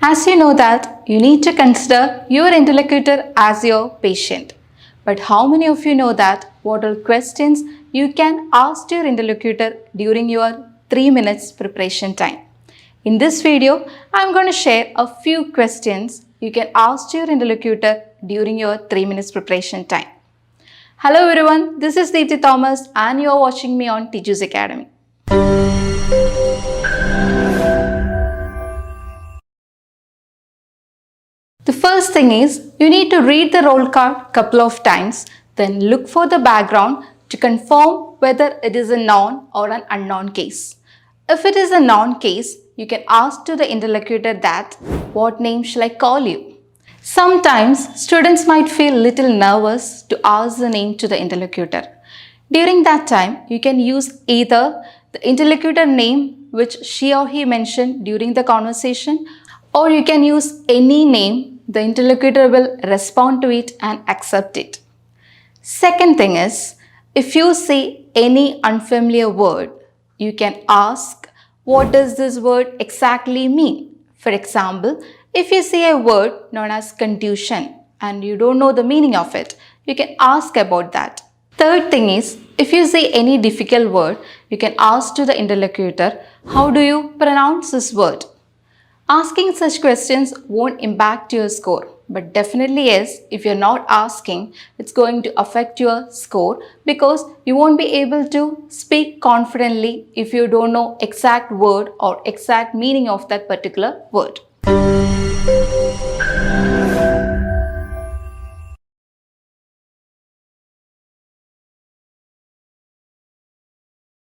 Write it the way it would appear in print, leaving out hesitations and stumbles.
As you know that you need to consider your interlocutor as your patient. But how many of you know that what are questions you can ask your interlocutor during your 3 minutes preparation time? In this video, I'm going to share a few questions you can ask your interlocutor during your 3 minutes preparation time. Hello everyone, this is Tiju Thomas and you are watching me on Tiju's Academy. The first thing is you need to read the roll card couple of times, then look for the background to confirm whether it is a noun or an unknown case. If it is a noun case, you can ask to the interlocutor that, what name shall I call you? Sometimes students might feel little nervous to ask the name to the interlocutor. During that time, you can use either the interlocutor name which she or he mentioned during the conversation, or you can use any name. The interlocutor will respond to it and accept it. Second thing is, if you see any unfamiliar word, you can ask, what does this word exactly mean? For example, if you see a word known as contusion and you don't know the meaning of it, you can ask about that. Third thing is, if you see any difficult word, you can ask to the interlocutor, how do you pronounce this word? Asking such questions won't impact your score, but definitely yes, if you're not asking, it's going to affect your score because you won't be able to speak confidently if you don't know exact word or exact meaning of that particular word.